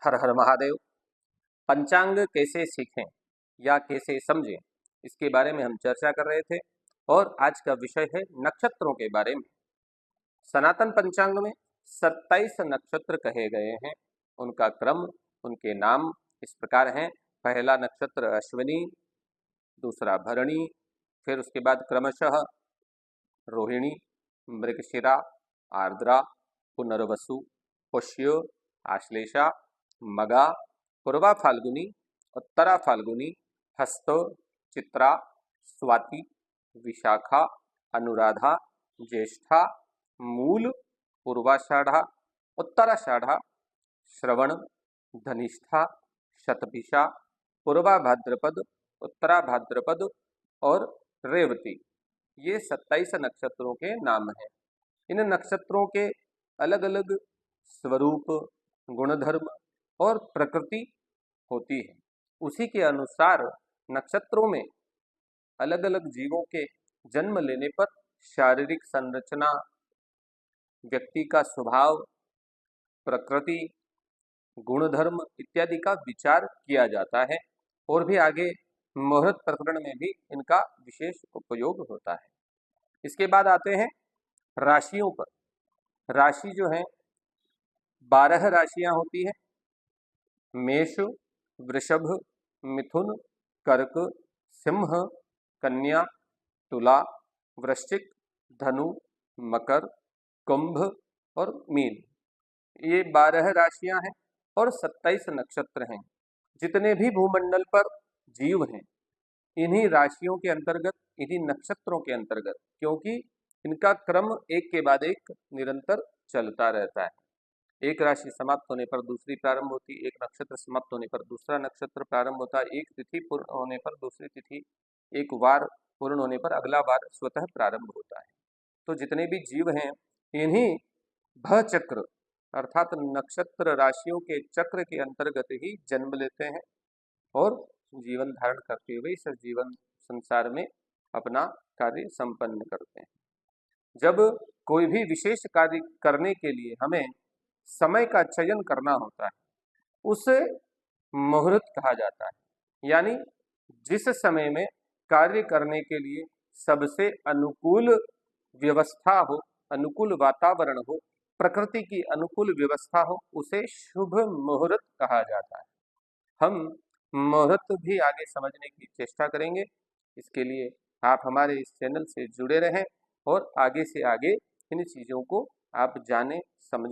हर हर महादेव। पंचांग कैसे सीखें या कैसे समझें, इसके बारे में हम चर्चा कर रहे थे और आज का विषय है नक्षत्रों के बारे में। सनातन पंचांग में 27 नक्षत्र कहे गए हैं। उनका क्रम, उनके नाम इस प्रकार हैं। पहला नक्षत्र अश्विनी, दूसरा भरणी, फिर उसके बाद क्रमशः रोहिणी, मृगशिरा, आर्द्रा, पुनर्वसु, पुष्य, आश्लेषा, मगा, पूर्वा फाल्गुनी, उत्तरा फाल्गुनी, हस्त, चित्रा, स्वाति, विशाखा, अनुराधा, ज्येष्ठा, मूल, पूर्वाषाढ़ा, उत्तराषाढ़ा, श्रवण, धनिष्ठा, शतभिषा, पूर्वा भाद्रपद, उत्तरा भाद्रपद और रेवती। ये 27 नक्षत्रों के नाम हैं। इन नक्षत्रों के अलग अलग स्वरूप, गुणधर्म और प्रकृति होती है। उसी के अनुसार नक्षत्रों में अलग अलग जीवों के जन्म लेने पर शारीरिक संरचना, व्यक्ति का स्वभाव, प्रकृति, गुणधर्म इत्यादि का विचार किया जाता है और भी आगे मुहूर्त प्रकरण में भी इनका विशेष उपयोग होता है। इसके बाद आते हैं राशियों पर। राशि जो है 12 राशियां होती है। मेष, वृषभ, मिथुन, कर्क, सिंह, कन्या, तुला, वृश्चिक, धनु, मकर, कुंभ और मीन। ये 12 राशियां हैं और 27 नक्षत्र हैं। जितने भी भूमंडल पर जीव हैं, इन्हीं राशियों के अंतर्गत, इन्हीं नक्षत्रों के अंतर्गत, क्योंकि इनका क्रम एक के बाद एक निरंतर चलता रहता है। एक राशि समाप्त होने पर दूसरी प्रारंभ होती, एक नक्षत्र समाप्त होने पर दूसरा नक्षत्र प्रारंभ होता, एक तिथि पूर्ण होने पर दूसरी तिथि, एक वार पूर्ण होने पर अगला वार स्वतः प्रारंभ होता है। तो जितने भी जीव हैं, इन्हीं भव चक्र अर्थात नक्षत्र राशियों के चक्र के अंतर्गत ही जन्म लेते हैं और जीवन धारण करते हुए इस जीवन संसार में अपना कार्य संपन्न करते हैं। जब कोई भी विशेष कार्य करने के लिए हमें समय का चयन करना होता है, उसे मुहूर्त कहा जाता है। यानी जिस समय में कार्य करने के लिए सबसे अनुकूल व्यवस्था हो, अनुकूल वातावरण हो, प्रकृति की अनुकूल व्यवस्था हो, उसे शुभ मुहूर्त कहा जाता है। हम मुहूर्त भी आगे समझने की चेष्टा करेंगे। इसके लिए आप हमारे इस चैनल से जुड़े रहें और आगे से आगे इन चीज़ों को आप जानें, समझें।